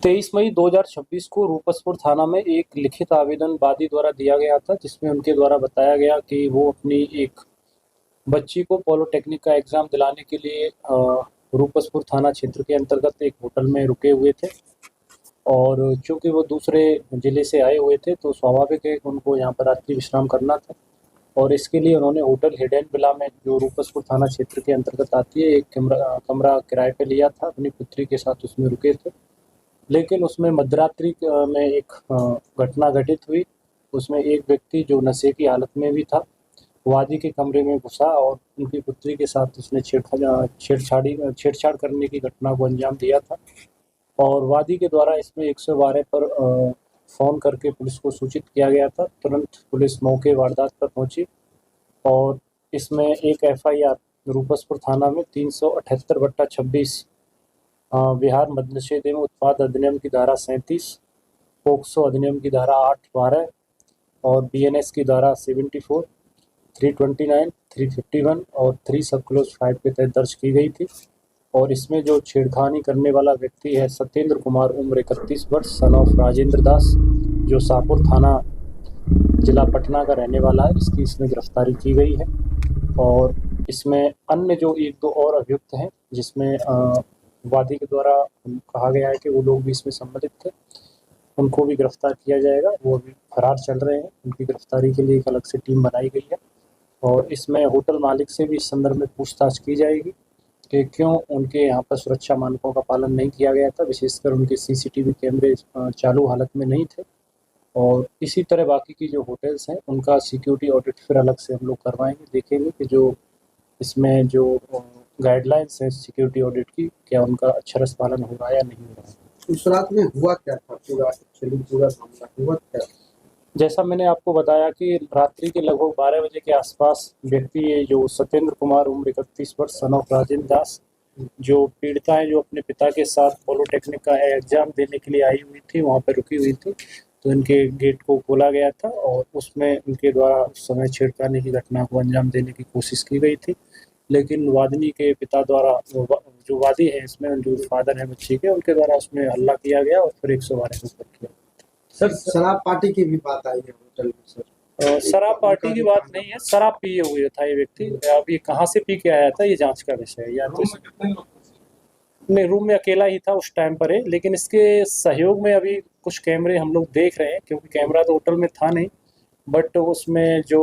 23 मई 2026 को रूपसपुर थाना में एक लिखित आवेदन वादी द्वारा दिया गया था, जिसमें उनके द्वारा बताया गया कि वो अपनी एक बच्ची को पॉलिटेक्निक का एग्ज़ाम दिलाने के लिए रूपसपुर थाना क्षेत्र के अंतर्गत एक होटल में रुके हुए थे। और चूँकि वो दूसरे ज़िले से आए हुए थे, तो स्वाभाविक है कि उनको यहाँ पर रात्रि विश्राम करना था। और इसके लिए उन्होंने होटल हिडन विला में, जो रूपसपुर थाना क्षेत्र के अंतर्गत आती है, एक कमरा किराए पे लिया था। अपनी पुत्री के साथ उसमें रुके थे, लेकिन उसमें मध्यरात्रि में एक घटना घटित हुई। उसमें एक व्यक्ति जो नशे की हालत में भी था, वादी के कमरे में घुसा और उनकी पुत्री के साथ उसने छेड़छाड़ करने की घटना को अंजाम दिया था। और वादी के द्वारा इसमें 112 पर फ़ोन करके पुलिस को सूचित किया गया था। तुरंत पुलिस मौके वारदात पर पहुंची और इसमें एक एफआईआर रूपसपुर थाना में 378/26 बिहार मद्य निषेध एवं उत्पाद अधिनियम की धारा 37, पोक्सो अधिनियम की धारा 8-12 और बीएनएस की धारा 74, 329, 351 और 3 सब क्लोज 5 के तहत दर्ज की गई थी। और इसमें जो छेड़खानी करने वाला व्यक्ति है सत्येंद्र कुमार, उम्र 31 वर्ष, सन ऑफ राजेंद्र दास, जो शाहपुर थाना जिला पटना का रहने वाला है, इसमें गिरफ्तारी की गई है। और इसमें अन्य जो 1-2 और अभियुक्त हैं, जिसमें वादी के द्वारा कहा गया है कि वो लोग भी इसमें सम्मिलित थे, उनको भी गिरफ्तार किया जाएगा। वो अभी फरार चल रहे हैं। उनकी गिरफ्तारी के लिए एक अलग से टीम बनाई गई है। और इसमें होटल मालिक से भी इस संदर्भ में पूछताछ की जाएगी कि क्यों उनके यहाँ पर सुरक्षा मानकों का पालन नहीं किया गया था। विशेषकर उनके सीसीटीवी कैमरे चालू हालत में नहीं थे। और इसी तरह बाकी की जो होटल्स हैं, उनका सिक्योरिटी ऑडिट फिर अलग से हम लोग करवाएंगे। देखेंगे कि जो इसमें जो गाइडलाइंस हैं सिक्योरिटी ऑडिट की, क्या उनका अक्षरशः पालन हो रहा है या नहीं हो रहा है। उस रात में हुआ क्या था, पूरा मामला हुआ क्या? जैसा मैंने आपको बताया कि रात्रि के लगभग 12 बजे के आसपास व्यक्ति, जो सत्येंद्र कुमार, उम्र 31 वर्ष, सन ऑफ राजेंद्र दास, जो पीड़िता है, जो अपने पिता के साथ पॉलिटेक्निक का एग्जाम देने के लिए आई हुई थी, वहाँ पर रुकी हुई थी। तो इनके गेट को खोला गया था और उसमें इनके द्वारा उस समय छेड़खानी की घटना को अंजाम देने की कोशिश की गई थी। लेकिन वादिनी के पिता द्वारा, जो वादी है इसमें, जो फादर है बच्ची के, उनके द्वारा उसमें हल्ला किया गया और फिर 112 पर किया। सर, शराब पार्टी की भी बात आई है होटल में सर? शराब पार्टी की बात नहीं है। शराब पिए हुए था ये व्यक्ति। अब ये कहाँ से पी के आया था, ये जांच का विषय है। या तो नहीं, रूम में अकेला ही था उस टाइम पर है। लेकिन इसके सहयोग में अभी कुछ कैमरे हम लोग देख रहे हैं, क्योंकि कैमरा तो होटल में था नहीं, बट उसमें जो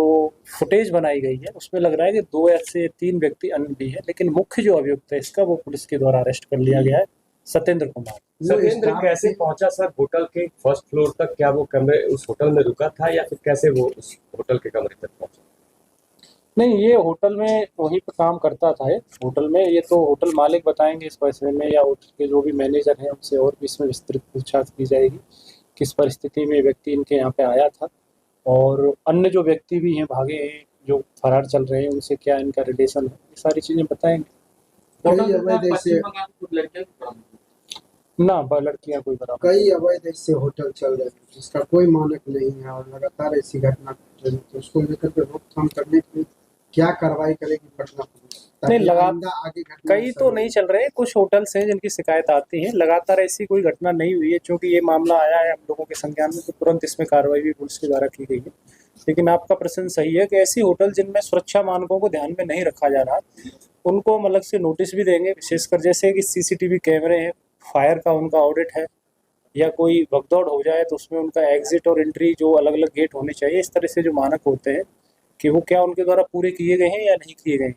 फुटेज बनाई गई है उसमें लग रहा है कि 2 या से 3 व्यक्ति अन्य भी है। लेकिन मुख्य जो अभियुक्त है इसका, वो पुलिस के द्वारा अरेस्ट कर लिया गया है, सत्येंद्र कुमार। सत्येंद्र कैसे पहुंचा सर होटल के फर्स्ट फ्लोर तक? क्या वो कमरे उस होटल में रुका था या फिर कैसे वो उस होटल के कमरे तक पहुंचा? नहीं, ये होटल में वहीं पर काम करता था। ये होटल में, ये तो होटल मालिक बताएंगे इस विषय में, या होटल के जो भी मैनेजर हैं उनसे और भी इसमें विस्तृत पूछताछ की जाएगी, किस परिस्थिति में व्यक्ति इनके यहाँ पे आया था। और अन्य जो व्यक्ति भी हैं भागे हैं, जो फरार चल रहे हैं, उनसे क्या इनका रिलेशन है, ये सारी चीज़ें बताएंगे। ना लड़कियां कोई बराबर, कई अवैध ऐसे होटल चल रहे हैं जिसका कोई मानक नहीं है और लगातार ऐसी घटना घट रही है, तो उसको लेकर के रोकथाम करने के लिए क्या कार्रवाई करेगी पटना पुलिस? नहीं, कई तो नहीं चल रहे, कुछ होटल्स हैं जिनकी शिकायत आती है। लगातार ऐसी कोई घटना नहीं हुई है। चूँकि ये मामला आया है हम लोगों के संज्ञान में, तो तुरंत इसमें कार्रवाई भी पुलिस के द्वारा की गई है। लेकिन आपका प्रश्न सही है कि ऐसी होटल जिनमें सुरक्षा मानकों को ध्यान में नहीं रखा जा रहा, उनको हम अलग से नोटिस भी देंगे। विशेषकर जैसे कि सीसीटीवी कैमरे हैं, फायर का उनका ऑडिट है, या कोई भगदौड़ हो जाए तो उसमें उनका एग्जिट और एंट्री जो अलग अलग गेट होने चाहिए, इस तरह से जो मानक होते हैं कि वो क्या उनके द्वारा पूरे किए गए हैं या नहीं किए गए।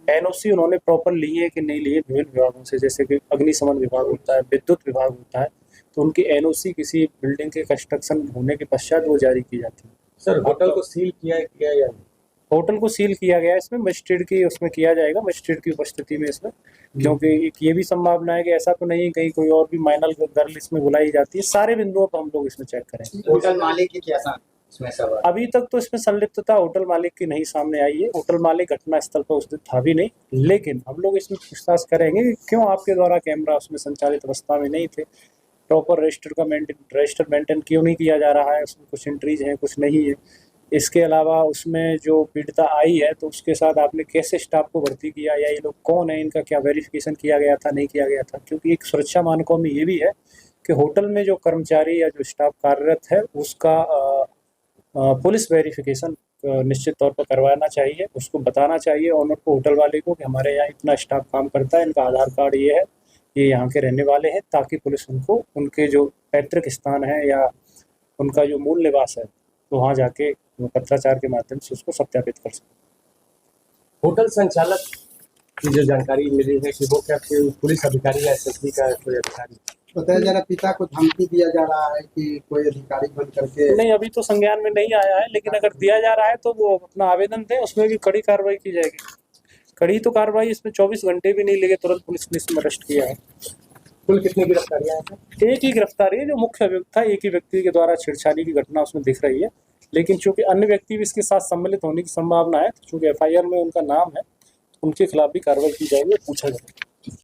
एनओसी उन्होंने प्रॉपर लिए है कि नहीं लिए विभिन्न विभागों से, जैसे कि अग्निशमन विभाग होता है, विद्युत विभाग होता है, तो उनकी एनओसी किसी बिल्डिंग के कंस्ट्रक्शन होने के पश्चात वो जारी की जाती है। सर, होटल को सील किया या नहीं? होटल को सील किया गया है। इसमें मजिस्ट्रेट की उसमें किया जाएगा, मजिस्ट्रेट की उपस्थिति में इसमें, क्योंकि एक ये भी संभावना है कि ऐसा तो नहीं कहीं कोई और भी माइनर गर्ल इसमें बुलाई जाती है। सारे बिंदुओं पर हम लोग इसमें चेक करेंगे। होटल मालिक की क्या इसमें सवाल? अभी तक तो इसमें संलिप्तता होटल मालिक की नहीं सामने आई है। होटल मालिक घटना स्थल पर उस दिन था भी नहीं, लेकिन हम लोग इसमें पूछताछ करेंगे कि क्यों आपके द्वारा कैमरा उसमें संचालित अवस्था में नहीं थे, प्रॉपर रजिस्टर मेंटेन क्यों नहीं किया जा रहा है, उसमें कुछ एंट्रीज हैं, कुछ नहीं है। इसके अलावा उसमें जो पीड़िता आई है तो उसके साथ आपने कैसे स्टाफ को भर्ती किया, या ये लोग कौन है, इनका क्या वेरिफिकेशन किया गया था, नहीं किया गया था। क्योंकि एक सुरक्षा मानकों में ये भी है कि होटल में जो कर्मचारी या जो स्टाफ कार्यरत है उसका पुलिस वेरिफिकेशन निश्चित तौर पर करवाना चाहिए। उसको बताना चाहिए ऑनर को, होटल वाले को, कि हमारे यहाँ इतना स्टाफ काम करता है, इनका आधार कार्ड ये है, ये यहाँ के रहने वाले हैं, ताकि पुलिस उनको उनके जो पैतृक स्थान है या उनका जो मूल निवास है तो वहाँ जाके पत्राचार के माध्यम से उसको सत्यापित कर सकें। होटल संचालक की जो जानकारी मिली है कि वो क्या पुलिस अधिकारी या एसएसबी का कोई अधिकारी बताया जा रहा, पिता को धमकी दिया जा रहा है कि कोई अधिकारी बन करके। नहीं, अभी तो संज्ञान में नहीं आया है, लेकिन अगर दिया जा रहा है तो वो अपना आवेदन दें, उसमें भी कड़ी कार्रवाई की जाएगी। कड़ी तो कार्रवाई, इसमें 24 घंटे भी नहीं लगे, तुरंत पुलिस ने इसमें अरेस्ट किया है। कुल कितनी गिरफ्तारियां हैं? एक ही गिरफ्तारी है, जो मुख्य अभियुक्त था, एक ही व्यक्ति के द्वारा छेड़छाड़ी की घटना उसमें दिख रही है, लेकिन चूंकि अन्य व्यक्ति भी इसके साथ सम्मिलित होने की संभावना है, तो चूंकि एफआईआर में उनका नाम है, उनके खिलाफ भी कार्रवाई की जाएगी और पूछा जाएगा।